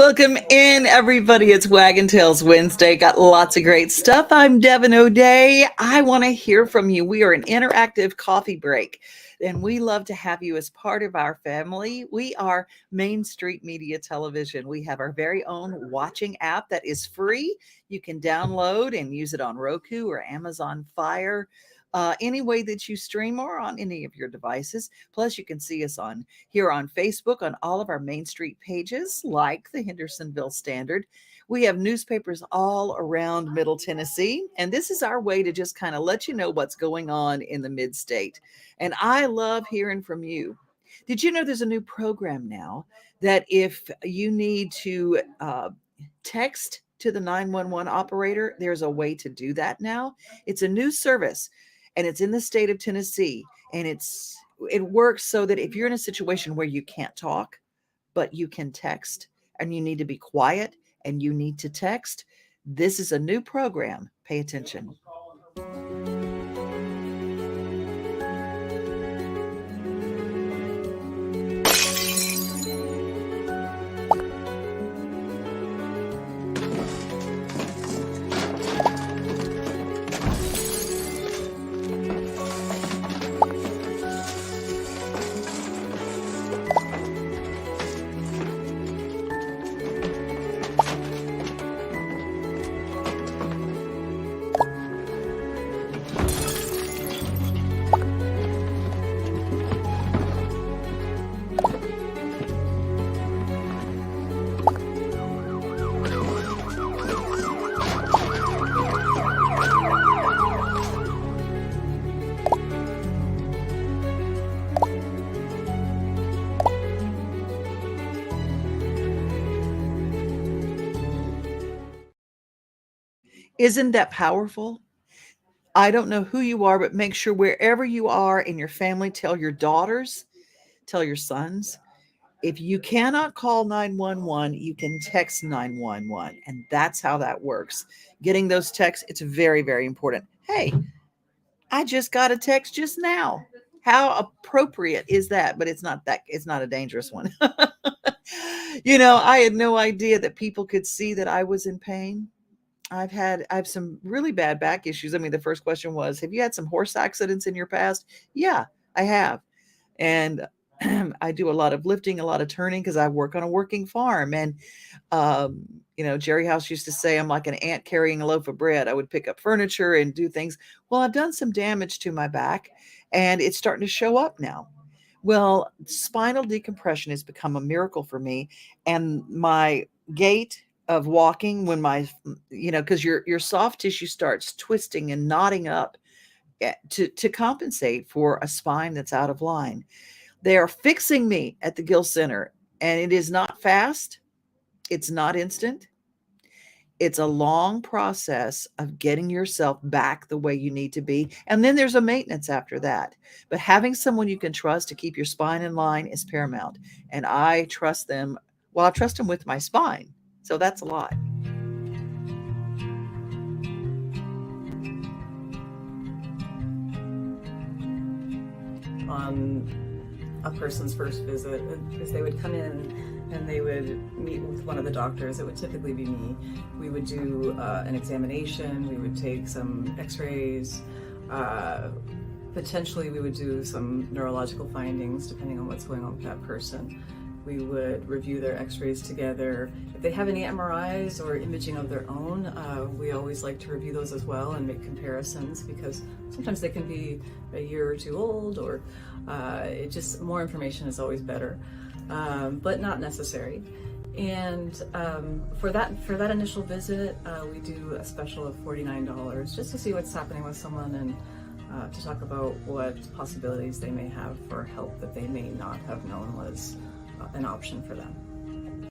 Welcome in, everybody. It's Wagon Tails Wednesday. Got lots of great stuff. I'm Devin O'Day. I want to hear from you. We are an interactive coffee break, and we love to have you as part of our family. We are Main Street Media Television. We have our very own watching app that is free. You can download and use it on Roku or Amazon Fire. Any way that you stream or on any of your devices. Plus, you can see us here on Facebook on all of our Main Street pages, like the Hendersonville Standard. We have newspapers all around Middle Tennessee, and this is our way to just kind of let you know what's going on in the mid-state. And I love hearing from you. Did you know there's a new program now that if you need to text to the 911 operator, there's a way to do that now. It's a new service. And it's in the state of Tennessee, and it works so that if you're in a situation where you can't talk, but you can text, and you need to be quiet, and you need to text, this is a new program. Pay attention. Isn't that powerful? I don't know who you are, but make sure wherever you are in your family, tell your daughters, tell your sons. If you cannot call 911, you can text 911. And that's how that works. Getting those texts, it's very, very important. Hey, I just got a text just now. How appropriate is that? But it's not a dangerous one. I had no idea that people could see that I was in pain. I have some really bad back issues. I mean, the first question was, have you had some horse accidents in your past? Yeah, I have. And I do a lot of lifting, a lot of turning because I work on a working farm. And, Jerry House used to say I'm like an ant carrying a loaf of bread. I would pick up furniture and do things. Well, I've done some damage to my back, and it's starting to show up now. Well, spinal decompression has become a miracle for me. And my gait of walking when because your soft tissue starts twisting and knotting up to compensate for a spine that's out of line. They are fixing me at the Gill Center, and it is not fast. It's not instant. It's a long process of getting yourself back the way you need to be. And then there's a maintenance after that. But having someone you can trust to keep your spine in line is paramount. And I trust them. Well, I trust them with my spine. So that's a lot. On a person's first visit, because they would come in and they would meet with one of the doctors. It would typically be me. We would do an examination. We would take some x-rays. Potentially we would do some neurological findings depending on what's going on with that person. We would review their x-rays together. If they have any MRIs or imaging of their own, we always like to review those as well and make comparisons, because sometimes they can be a year or two old, or more information is always better, but not necessary. And for that initial visit, we do a special of $49 just to see what's happening with someone, and to talk about what possibilities they may have for help that they may not have known was an option for them.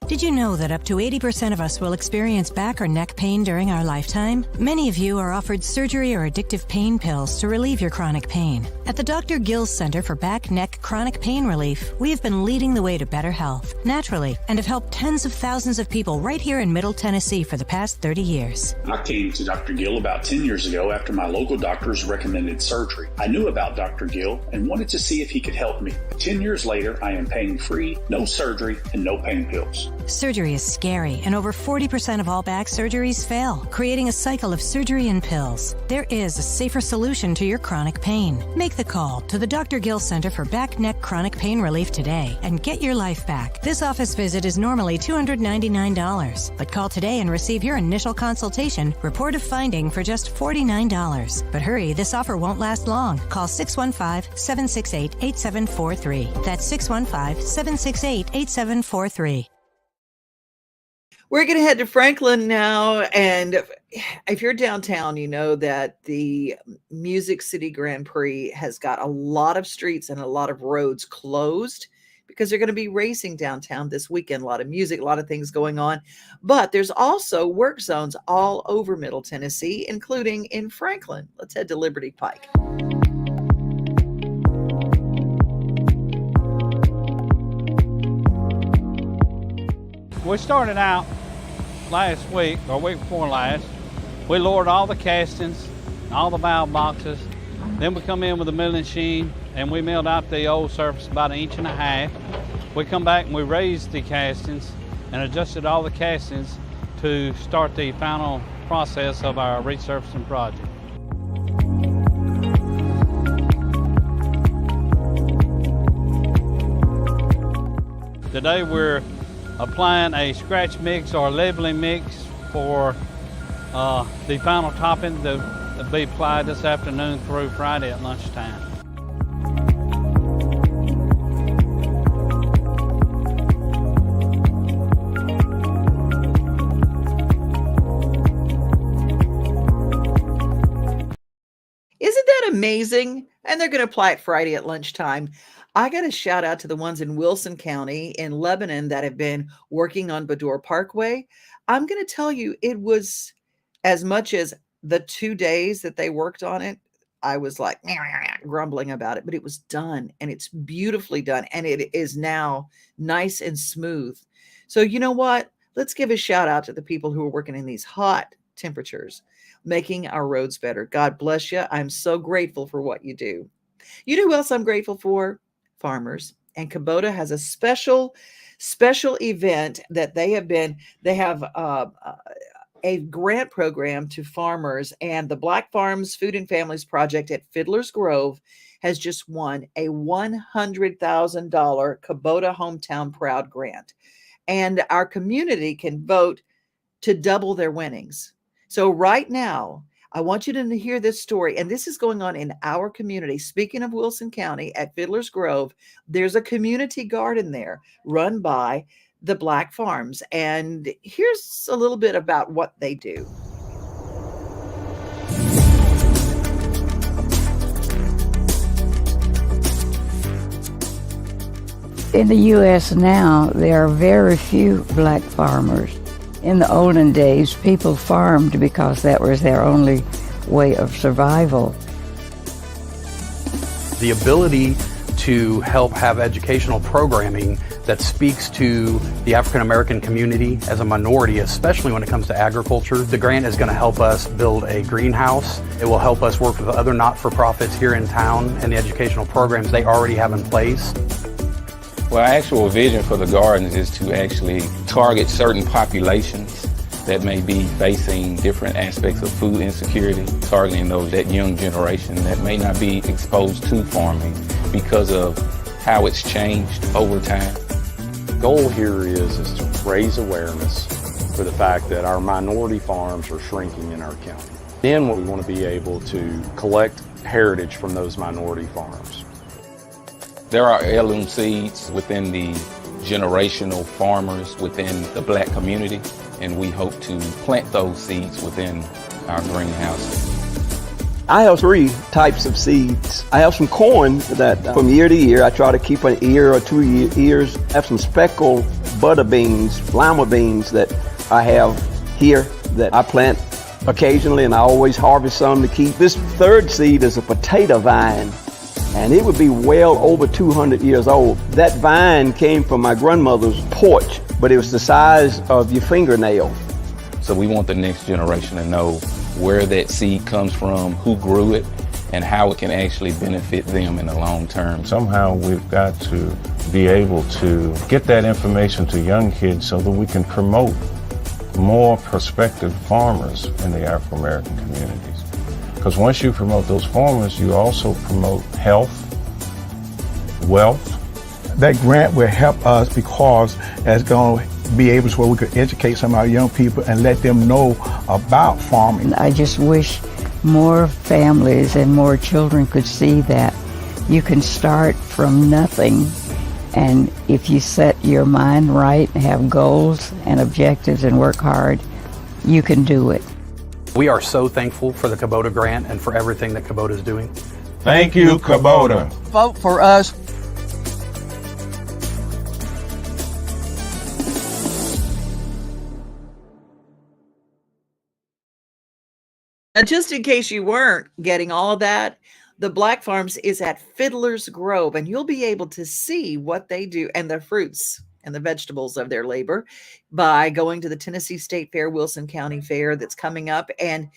Did you know that up to 80% of us will experience back or neck pain during our lifetime? Many of you are offered surgery or addictive pain pills to relieve your chronic pain. At the Dr. Gill's Center for Back, Neck, Chronic Pain Relief, we have been leading the way to better health, naturally, and have helped tens of thousands of people right here in Middle Tennessee for the past 30 years. I came to Dr. Gill about 10 years ago after my local doctors recommended surgery. I knew about Dr. Gill and wanted to see if he could help me. 10 years later, I am pain-free, no surgery, and no pain pills. Surgery is scary, and over 40% of all back surgeries fail, creating a cycle of surgery and pills. There is a safer solution to your chronic pain. Make the call to the Dr. Gill Center for Back Neck Chronic Pain Relief today and get your life back. This office visit is normally $299, but call today and receive your initial consultation, report of finding for just $49. But hurry, this offer won't last long. Call 615-768-8743. That's 615-768-8743. We're going to head to Franklin now. And if you're downtown, you know that the Music City Grand Prix has got a lot of streets and a lot of roads closed because they're going to be racing downtown this weekend. A lot of music, a lot of things going on. But there's also work zones all over Middle Tennessee, including in Franklin. Let's head to Liberty Pike. We started out last week, or week before last. We lowered all the castings, all the valve boxes. Then we come in with a milling machine and we milled out the old surface about 1.5 inches. We come back and we raised the castings and adjusted all the castings to start the final process of our resurfacing project. Today we're applying a scratch mix or leveling mix for the final topping to be applied this afternoon through Friday at lunchtime. Isn't that amazing? And they're going to apply it Friday at lunchtime. I got a shout out to the ones in Wilson County in Lebanon that have been working on Bador Parkway. I'm going to tell you, it was as much as the 2 days that they worked on it. I was like grumbling about it, but it was done and it's beautifully done. And it is now nice and smooth. So you know what? Let's give a shout out to the people who are working in these hot temperatures, making our roads better. God bless you. I'm so grateful for what you do. You know who else I'm grateful for? Farmers. And Kubota has a special event that they have a grant program to farmers, and the Black Farms Food and Families Project at Fiddler's Grove has just won a $100,000 Kubota Hometown Proud grant. And our community can vote to double their winnings. So right now, I want you to hear this story, and this is going on in our community. Speaking of Wilson County at Fiddler's Grove, there's a community garden there run by the Black Farms, and here's a little bit about what they do. In the U.S. now, there are very few black farmers. In the olden days, people farmed because that was their only way of survival. The ability to help have educational programming that speaks to the African American community as a minority, especially when it comes to agriculture. The grant is going to help us build a greenhouse. It will help us work with other not-for-profits here in town and the educational programs they already have in place. Well, our actual vision for the gardens is to actually target certain populations that may be facing different aspects of food insecurity, targeting that young generation that may not be exposed to farming because of how it's changed over time. The goal here is to raise awareness for the fact that our minority farms are shrinking in our county. Then we want to be able to collect heritage from those minority farms. There are heirloom seeds within the generational farmers within the black community, and we hope to plant those seeds within our greenhouse. I have 3 types of seeds. I have some corn that from year to year, I try to keep an ear or 2 ears. I have some speckled butter beans, lima beans that I have here that I plant occasionally, and I always harvest some to keep. This 3rd seed is a potato vine, and it would be well over 200 years old. That vine came from my grandmother's porch, but it was the size of your fingernail. So we want the next generation to know where that seed comes from, who grew it, and how it can actually benefit them in the long term. Somehow we've got to be able to get that information to young kids so that we can promote more prospective farmers in the African American communities. Because once you promote those farmers, you also promote health, wealth. That grant will help us because it's going to be able to where we could educate some of our young people and let them know about farming. I just wish more families and more children could see that you can start from nothing, and if you set your mind right, have goals and objectives and work hard, you can do it. We are so thankful for the Kubota grant and for everything that Kubota is doing. Thank you, Kubota. Vote for us. Now, just in case you weren't getting all of that, the Black Farms is at Fiddler's Grove, and you'll be able to see what they do and the fruits and the vegetables of their labor by going to the Tennessee State Fair, Wilson County Fair that's coming up, and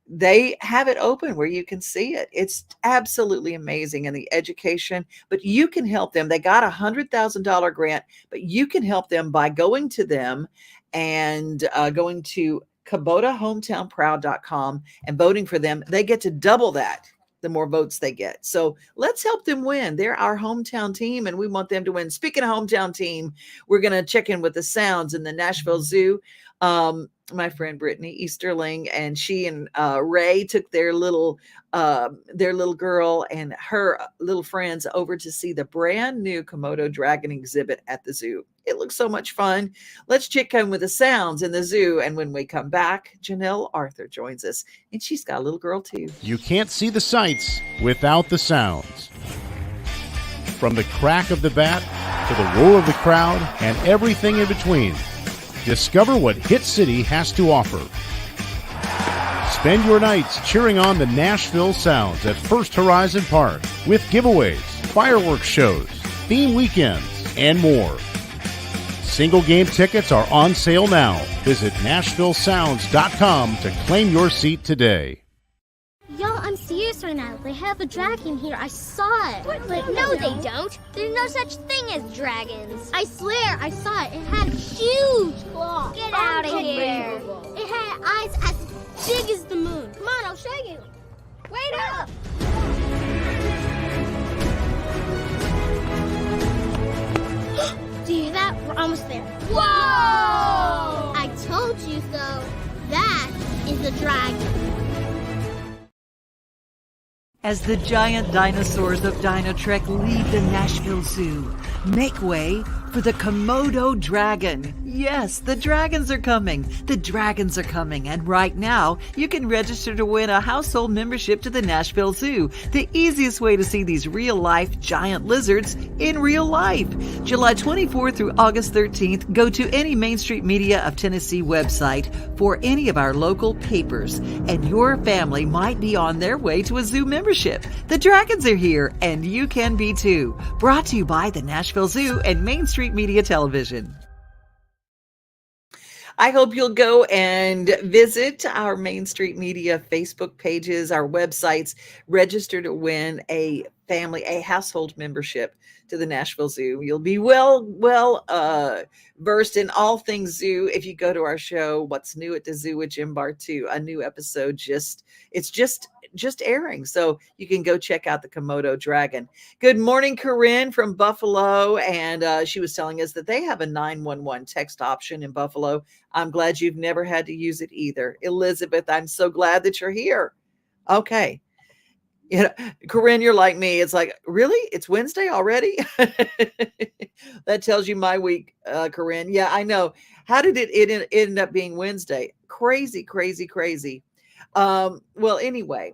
they have it open where you can see it. It's absolutely amazing, and the education, but you can help them. They got $100,000 grant, but you can help them by going to them and going to KubotaHometownProud.com and voting for them. They get to double that the more votes they get. So let's help them win. They're our hometown team, and we want them to win. Speaking of hometown team, we're going to check in with the Sounds in the Nashville Zoo. My friend Brittany Easterling and she and Ray took their little girl and her little friends over to see the brand new Komodo dragon exhibit at the zoo. It looks so much fun. Let's check in with the Sounds in the zoo. And when we come back, Janell Arthur joins us, and she's got a little girl too. You can't see the sights without the sounds. From the crack of the bat to the roar of the crowd and everything in between. Discover what Hit City has to offer. Spend your nights cheering on the Nashville Sounds at First Horizon Park with giveaways, fireworks shows, theme weekends, and more. Single game tickets are on sale now. Visit NashvilleSounds.com to claim your seat today. Y'all, I'm serious right now. They have a dragon here. I saw it. But no, they don't. There's no such thing as dragons. I swear, I saw it. It had huge claws. Get out of here. It had eyes as big as the moon. Come on, I'll show you. Wait up. Do you hear that? We're almost there. Whoa! I told you so. That is a dragon. As the giant dinosaurs of Dino Trek leave the Nashville Zoo, make way for the Komodo dragon. Yes, the dragons are coming. The dragons are coming. And right now, you can register to win a household membership to the Nashville Zoo, the easiest way to see these real-life giant lizards in real life. July 24th through August 13th, go to any Main Street Media of Tennessee website for any of our local papers, and your family might be on their way to a zoo membership. The dragons are here, and you can be too. Brought to you by the Nashville Zoo and Main Street Media Television. I hope you'll go and visit our Main Street Media Facebook pages, our websites, register to win a household membership to the Nashville Zoo. You'll be well versed in all things zoo if you go to our show, What's New at the Zoo with Jim Bartu. A new episode it's just airing, so you can go check out the Komodo dragon. Good morning, Corinne from Buffalo, and she was telling us that they have a 911 text option in Buffalo. I'm glad you've never had to use it either. Elizabeth, I'm so glad that you're here. Okay. You know, Corinne, you're like me. It's like, really? It's Wednesday already? That tells you my week, Corinne. Yeah, I know. How did it end up being Wednesday? Crazy, crazy, crazy. Well, anyway,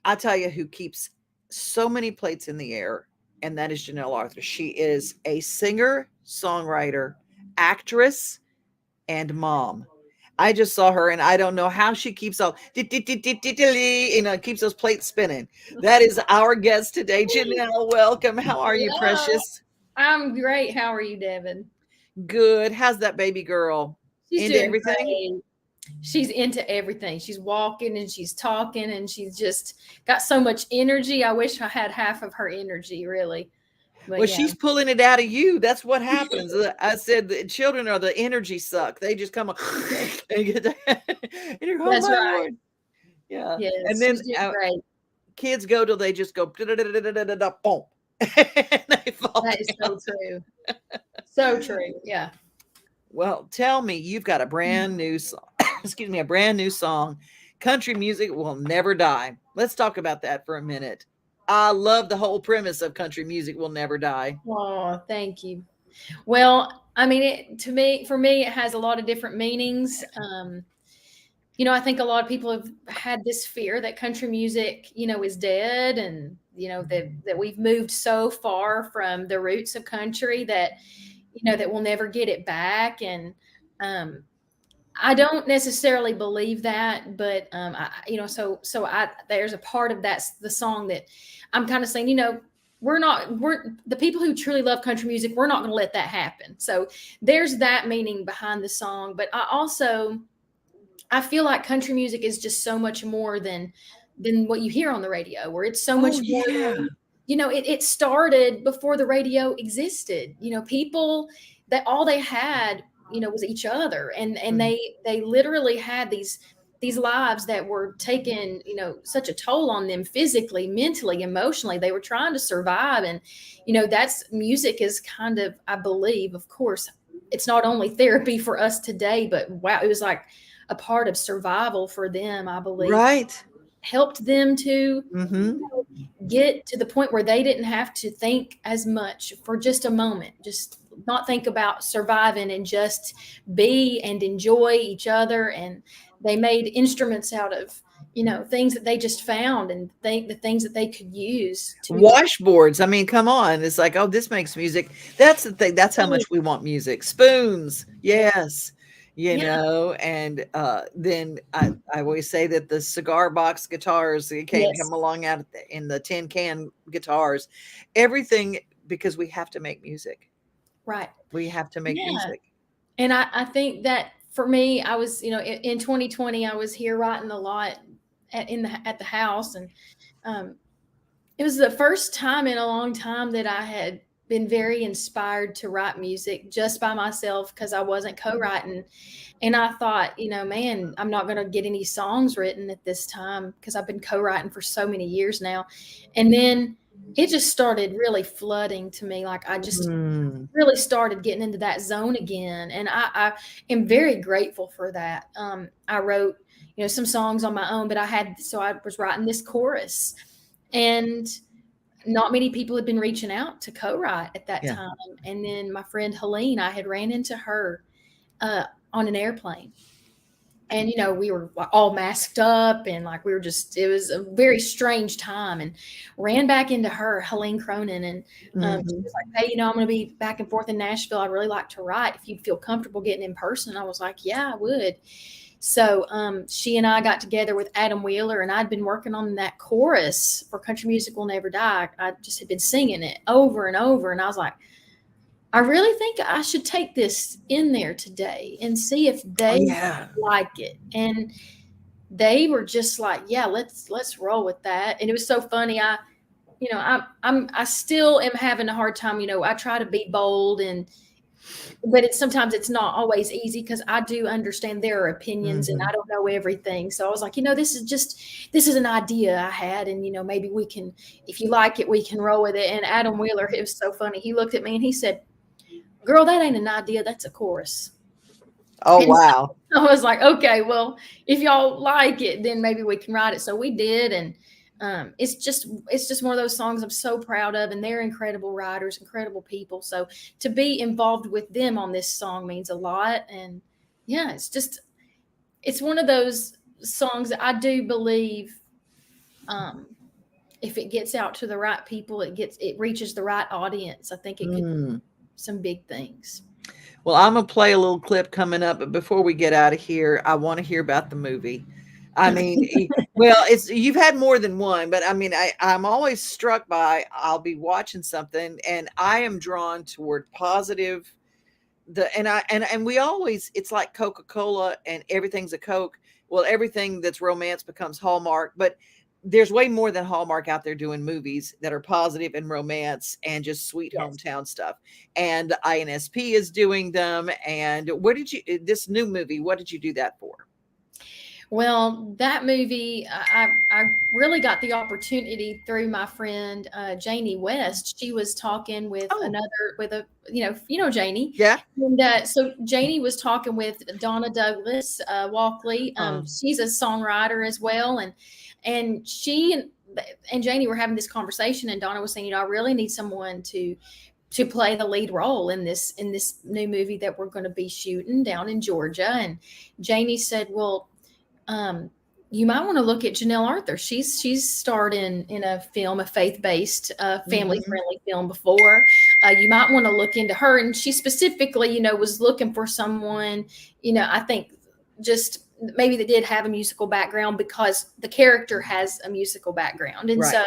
I'll tell you who keeps so many plates in the air, and that is Janell Arthur. She is a singer, songwriter, actress, and mom. I just saw her, and I don't know how she keeps all, keeps those plates spinning. That is our guest today, Janelle. Welcome. How are you, precious? I'm great. How are you, Devin? Good. How's that baby girl? She's into doing everything? great. she's into everything. She's walking and she's talking and she's just got so much energy. I wish I had half of her energy, really. But Well, yeah. she's pulling it out of you. That's what happens. I said the children are the energy suck. They just come on and get that. And you're, oh That's my right. Lord. Yeah. Yes, And then she's doing great. kids go till they just go boom. And they fall That is down. so true. So true. Yeah. Well, tell me, you've got a brand new song. Excuse me, a brand new song. Country music will never die. Let's talk about that for a minute. I love the whole premise of country music will never die. Oh, thank you. Well, I mean, for me, it has a lot of different meanings. I think a lot of people have had this fear that country music, is dead, and that we've moved so far from the roots of country that that we'll never get it back. And I don't necessarily believe that, but there's a part of the song that I'm kind of saying, we're the people who truly love country music. We're not going to let that happen. So there's that meaning behind the song. But I feel like country music is just so much more than what you hear on the radio, where it's so much more than, it started before the radio existed. People that all they had, was each other, and they literally had these lives that were taking, such a toll on them physically, mentally, emotionally. They were trying to survive. And, that's music is kind of, I believe, of course, it's not only therapy for us today, but wow, it was like a part of survival for them, I believe. Right. Helped them to get to the point where they didn't have to think as much for just a moment, just not think about surviving and just be and enjoy each other. And they made instruments out of, things that they just found, and the things that they could use to Washboards. I mean, come on. It's like, oh, this makes music. That's the thing. That's how much we want music. Spoons. Yes. And then I always say that the cigar box guitars that come along out in the tin can guitars, everything, because we have to make music. Right. We have to make music. And I think that for me, I was, in 2020, I was here writing a lot at the house. And it was the first time in a long time that I had been very inspired to write music just by myself, because I wasn't co-writing. And I thought, man, I'm not going to get any songs written at this time, because I've been co-writing for so many years now. And then it just started really flooding to me. Like I just really started getting into that zone again. And I am very grateful for that. I wrote, some songs on my own, but I was writing this chorus, and not many people had been reaching out to co-write at that time. And then my friend Helene, I had ran into her on an airplane. And, we were all masked up, and like it was a very strange time, and ran back into her, Helene Cronin. And she was like, hey, I'm going to be back and forth in Nashville. I'd really like to write. If you'd feel comfortable getting in person. I was like, yeah, I would. So she and I got together with Adam Wheeler, and I'd been working on that chorus for Country Music Will Never Die. I just had been singing it over and over. And I was like, I really think I should take this in there today and see if they like it. And they were just like, yeah, let's roll with that. And it was so funny. I still am having a hard time. I try to be bold, but sometimes it's not always easy, because I do understand their opinions and I don't know everything. So I was like, this is an idea I had, and maybe we can, if you like it, we can roll with it. And Adam Wheeler, it was so funny. He looked at me and he said, girl, that ain't an idea, that's a chorus. Oh, and wow. I was like, okay, well, if y'all like it, then maybe we can write it. So we did. And it's just one of those songs I'm so proud of, and they're incredible writers, incredible people. So to be involved with them on this song means a lot. And yeah, it's one of those songs that I do believe, if it gets out to the right people, it reaches the right audience. I think it could do some big things. Well, I'm going to play a little clip coming up, but before we get out of here, I want to hear about the movie. I mean, well, you've had more than one, but I mean, I'm always struck by, I'll be watching something and I am drawn toward positive we always, it's like Coca-Cola and everything's a Coke. Well, everything that's romance becomes Hallmark, but there's way more than Hallmark out there doing movies that are positive and romance and just sweet hometown stuff. And INSP is doing them. And this new movie, what did you do that for? Well, that movie, I really got the opportunity through my friend Janie West. She was talking with Janie. Yeah. And so Janie was talking with Donna Douglas Walkley. She's a songwriter as well, and she and Janie were having this conversation, and Donna was saying, I really need someone to play the lead role in this new movie that we're going to be shooting down in Georgia. And Janie said, well, you might want to look at Janell Arthur. She's starred in a film, a faith-based, family-friendly film before. You might want to look into her. And she specifically, was looking for someone, I think just maybe that did have a musical background because the character has a musical background. And so,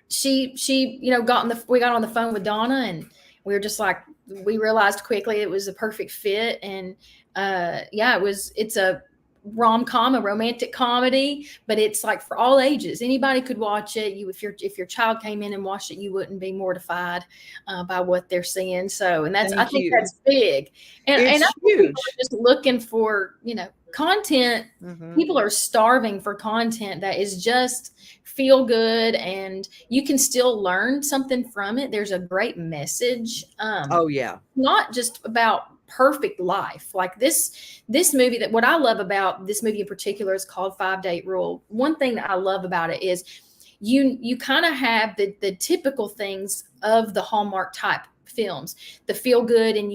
she, we got on the phone with Donna, and we were just like, we realized quickly it was a perfect fit. And it's a rom-com, a romantic comedy, but it's like for all ages. Anybody could watch it. If your child came in and watched it, you wouldn't be mortified by what they're seeing. So, and I think that's big. And I think people are just looking for, content. People are starving for content that is just feel good, and you can still learn something from it. There's a great message. Not just about perfect life. Like this movie, that what I love about this movie in particular is called 5-Date Rule. One thing that I love about it is you kind of have the typical things of the Hallmark type films, the feel good, and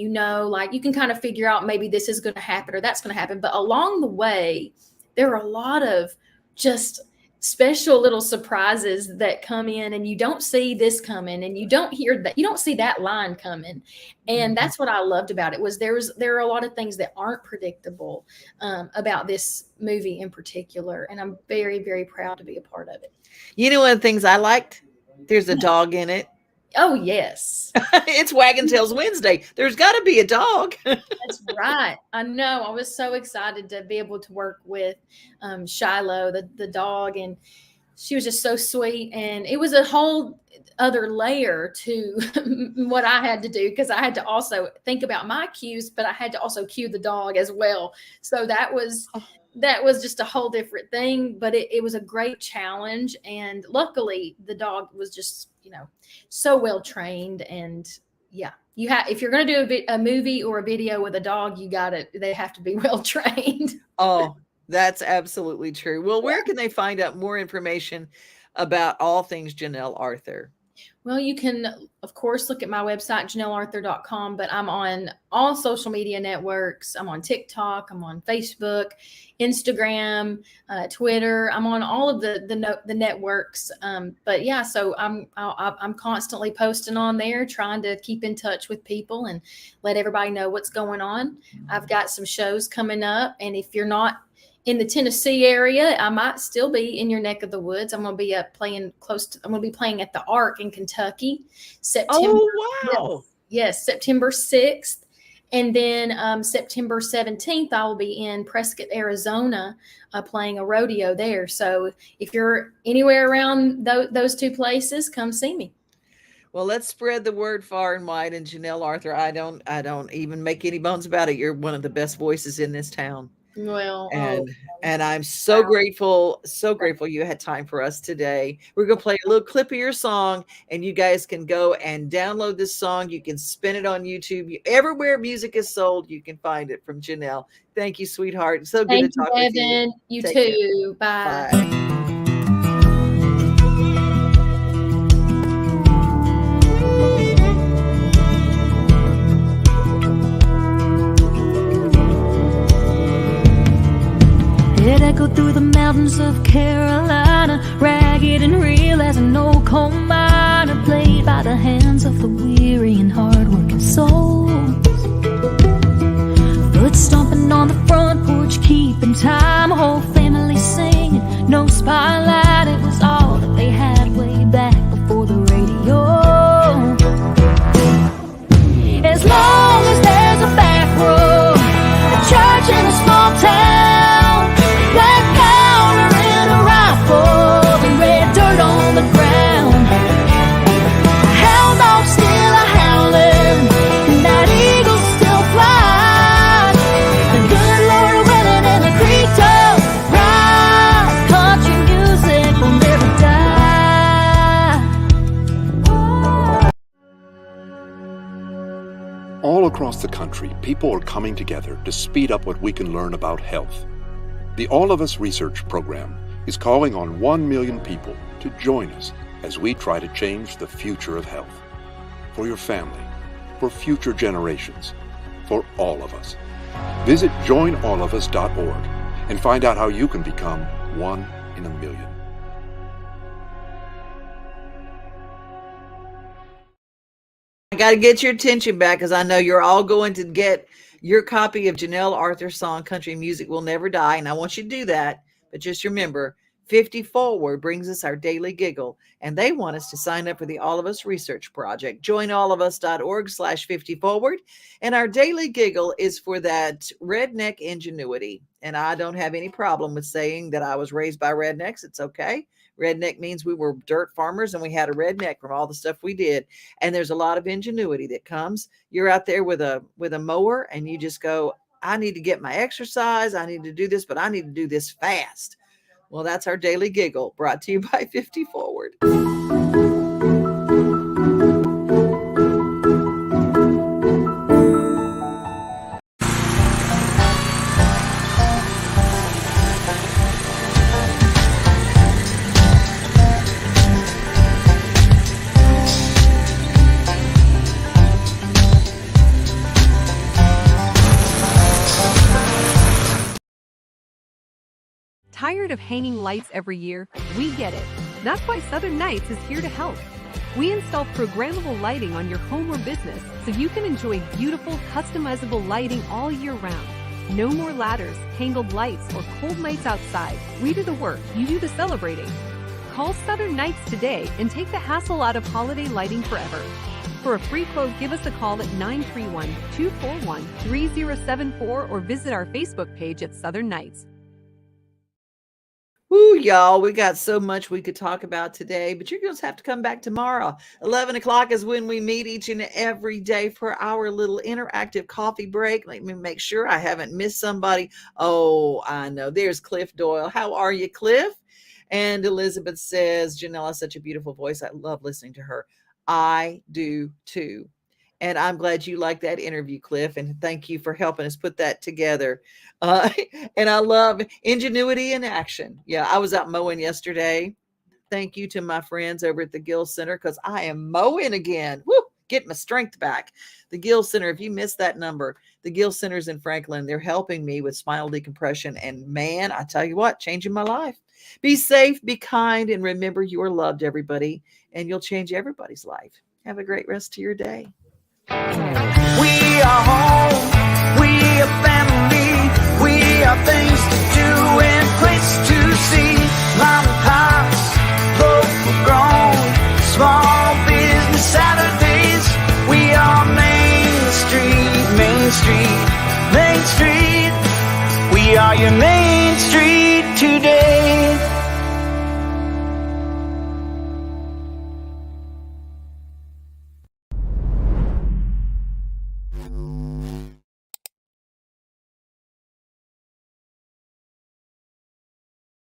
like you can kind of figure out maybe this is going to happen or that's going to happen. But along the way, there are a lot of just special little surprises that come in, and you don't see this coming, and you don't hear that, you don't see that line coming. And that's what I loved about it, was there are a lot of things that aren't predictable about this movie in particular. And I'm very, very proud to be a part of it. One of the things I liked, there's a dog in it. Oh, yes. It's Wagon Tails Wednesday. There's got to be a dog. That's right. I know. I was so excited to be able to work with Shiloh, the dog, and she was just so sweet. And it was a whole other layer to what I had to do, because I had to also think about my cues, but I had to also cue the dog as well. So that was just a whole different thing, but it was a great challenge. And luckily the dog was just, so well trained. And if you're going to do a movie or a video with a dog, they have to be well trained. Oh, that's absolutely true. Well, where can they find out more information about all things Janell Arthur? Well, you can, of course, look at my website, janellarthur.com, but I'm on all social media networks. I'm on TikTok, I'm on Facebook, Instagram, Twitter. I'm on all of the networks. So I'm constantly posting on there, trying to keep in touch with people and let everybody know what's going on. I've got some shows coming up, and if you're not in the Tennessee area, I might still be in your neck of the woods. I'm going to be playing at the Ark in Kentucky. September 6th. And then September 17th, I will be in Prescott, Arizona, playing a rodeo there. So if you're anywhere around those two places, come see me. Well, let's spread the word far and wide. And Janell Arthur, I don't even make any bones about it. You're one of the best voices in this town. Well, and I'm so grateful you had time for us today. We're going to play a little clip of your song, and you guys can go and download this song. You can spin it on YouTube. Everywhere music is sold, you can find it from Janell. Thank you, sweetheart. So good to talk with you. You too. Bye. Bye. It echoed through the mountains of Carolina, ragged and real as an old coal miner, played by the hands of the weary and hard-working souls. Foot stomping on the front porch, keeping time, whole family singing, no spotlight. It was all that they had way back before the radio. As long All across the country, people are coming together to speed up what we can learn about health. The All of Us Research Program is calling on 1 million people to join us as we try to change the future of health. For your family, for future generations, for all of us. Visit joinallofus.org and find out how you can become 1 in a million. I got to get your attention back because I know you're all going to get your copy of Janell Arthur's song, Country Music Will Never Die. And I want you to do that. But just remember, 50 Forward brings us our daily giggle. And they want us to sign up for the All of Us Research Project. Joinallofus.org/50forward. And our daily giggle is for that redneck ingenuity. And I don't have any problem with saying that I was raised by rednecks. It's okay. Redneck means we were dirt farmers and we had a redneck from all the stuff we did. And there's a lot of ingenuity that comes. You're out there with a mower and you just go, I need to get my exercise. I need to do this, but I need to do this fast. Well, that's our daily giggle brought to you by 50 Forward. Tired of hanging lights every year? We get it. That's why Southern Nights is here to help. We install programmable lighting on your home or business so you can enjoy beautiful, customizable lighting all year round. No more ladders, tangled lights, or cold nights outside. We do the work, you do the celebrating. Call Southern Nights today and take the hassle out of holiday lighting forever. For a free quote, give us a call at 931-241-3074 or visit our Facebook page at Southern Nights. Woo, y'all, we got so much we could talk about today, but you're going to have to come back tomorrow. 11 o'clock is when we meet each and every day for our little interactive coffee break. Let me make sure I haven't missed somebody. Oh, I know. There's Cliff Doyle. How are you, Cliff? And Elizabeth says, Janelle has such a beautiful voice. I love listening to her. I do too. And I'm glad you like that interview, Cliff. And thank you for helping us put that together. And I love ingenuity in action. Yeah, I was out mowing yesterday. Thank you to my friends over at the Gill Center because I am mowing again. Woo, get my strength back. The Gill Center, if you missed that number, the Gill Center's in Franklin. They're helping me with spinal decompression. And man, I tell you what, changing my life. Be safe, be kind, and remember you are loved, everybody. And you'll change everybody's life. Have a great rest of your day. We are home, we are family, we are things to do and places to